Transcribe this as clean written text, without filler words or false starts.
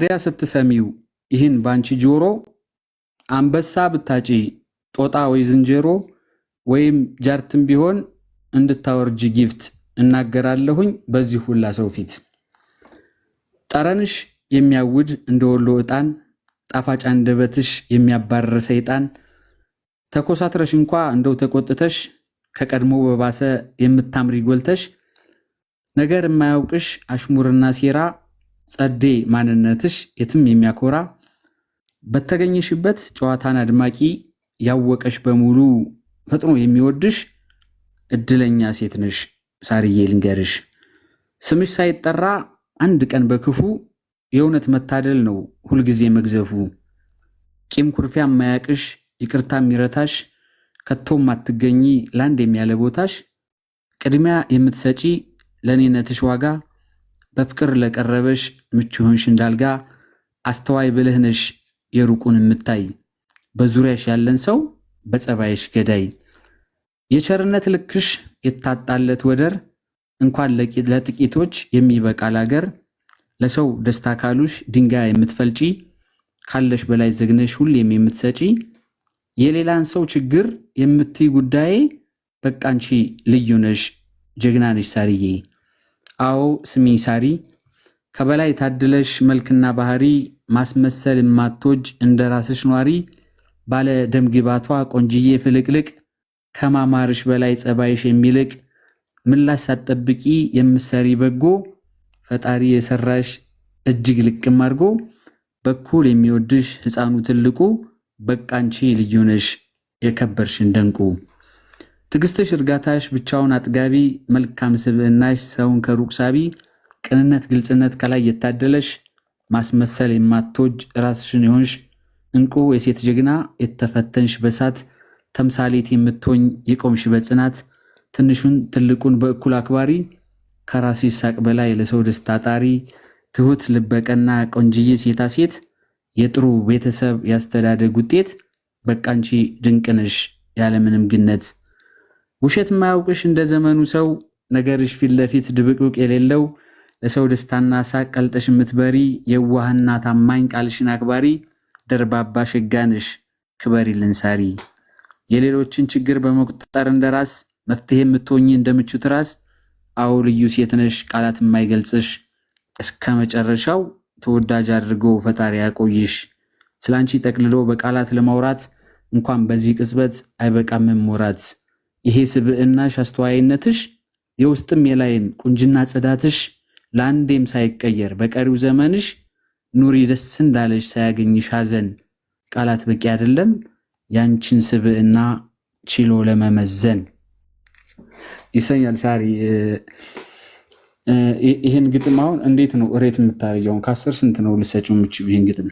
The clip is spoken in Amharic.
ታዲያ ስትሰሚው ይህን ባንቺ ጆሮ አንበሳ ብታጪ ጦጣ ወይ ዝንጀሮ ወይም ጃርትም ቢሆን እንድታወርጂ ጊፍት እናገራለሁኝ በዚህ ሁላ ሰው ፊት። ጠረንሽ የሚያውድ እንደወሎ ዕጣን ጣፋጭ አንደበትሽ የሚያባርር ሰይጣን ተኮሳትረሽ እንኳ እንደው ተቆጥተሽ ከቀድሞ በባሰ የምታምሪ ጎልተሽ ነገር የማያውቅሽ አሽሙርና ሴራ ጸዴ ማንነትሽ የትም የሚያኮራ በተገኘሽበት ጨዋታን አድማቂ ያወቀሽ በሙሉ ፈጥኖ የሚወድሽ እድለኛ ሴት ነሽ ሳርዬ ልንገርሽ። ስምሽ ሳይጠራ አንድ ቀን በክፉ የእውነት መታደል ነው ሁልጊዜ መግዘፉ። ቂም ኩርፊያ የማያቅሽ ይቅርታ የሚረታሽ ከቶም አትገኚ ላንድ የሚያለ ቦታሽ ቅድሚያ የምትሰጪ ለኔነትሽ ዋጋ በፍቅር ለቀረበሽ ምቹ ሆንሽ እንዳልጋ አስተዋይ ብልህ ነሽ የሩቁን የምታይ በዙሪያሽ ያለን ሰው በጸባይሽ ገዳይ የቸርነት ልክሽ የታጣለት ወደር እንኳን ለጥቂቶች የሚበቃል አገር ለሰው ደስታ ካሉሽ ድንጋይ የምትፈልጪ ካለሽ በላይ ዘግነሽ ሁሌም የምትሰጪ የሌላን ሰው ችግር የምትይ ጉዳዬ በቃንቺ ልዩ ነሽ ጀግና ነሽ ሳርዬ። አዎ ስሚ ሳሪ ከበላይ ታድለሽ መልክና ባህሪ ማስመሰል የማትወጅ እንደራስሽ ኗሪ ባለ ደምግባቷ ቆንጅዬ ፍልቅልቅ ከማማርሽ በላይ ጸባይሽ የሚልቅ ምላሽ ሳትጠብቂ የምትሰሪ በጎ ፈጣሪ የሰራሽ እጅግ ልቅም አድርጎ በኩል የሚወድሽ ሕፃኑ ትልቁ በቃንቺ ልዩ ነሽ የከበርሽን ደንቁ። ትግስትሽ እርጋታሽ ብቻውን አጥጋቢ መልካም ስብዕናሽ ሰውን ከሩቅ ሳቢ ቅንነት ግልጽነት ከላይ የታደለሽ ማስመሰል የማትወጅ ራስሽን የሆንሽ እንቁ የሴት ጀግና የተፈተንሽ በሳት ተምሳሌት የምትሆኝ የቆምሽ በጽናት ትንሹን ትልቁን በእኩል አክባሪ ከራስሽ ሳቅ በላይ ለሰው ደስታ ጣሪ ትሁት ልበቀና ቆንጅዬ ሴታ ሴት የጥሩ ቤተሰብ ያስተዳደግ ውጤት በቃንቺ ድንቅነሽ ያለምንም ግነት። ውሸት የማያውቅሽ እንደ ዘመኑ ሰው ነገርሽ ፊት ለፊት ድብቅብቅ የሌለው ለሰው ደስታና ሳቅ ቀልጠሽ የምትበሪ የዋህና ታማኝ ቃልሽን አክባሪ ደርባባ ሸጋነሽ ክበሪልን ሳሪ። የሌሎችን ችግር በመቁጠር እንደራስ መፍትሄ የምትሆኚ እንደምቹ ትራስ አዎ ልዩ ሴት ነሽ ቃላት የማይገልጽሽ እስከ መጨረሻው ተወዳጅ አድርጎ ፈጣሪ ያቆይሽ። ስላንቺ ጠቅልሎ በቃላት ለማውራት እንኳን በዚህ ቅጽበት አይበቃም ወራት። ይሄ ስብዕናሽ አስተዋይነትሽ የውስጥም የላይም ቁንጅና ጽዳትሽ ለአንዴም ሳይቀየር በቀሪው ዘመንሽ ኑሪ ደስ እንዳለሽ ሳያገኝሽ ሐዘን ቃላት በቂ አይደለም ያንቺን ስብዕና ችሎ ለመመዘን ይሰኛል። ሳሪ ይሄን ግጥም አሁን እንዴት ነው ሬት የምታረየው? ከ10 ስንት ነው ልሰጪው የምትችይው ይሄን ግጥም?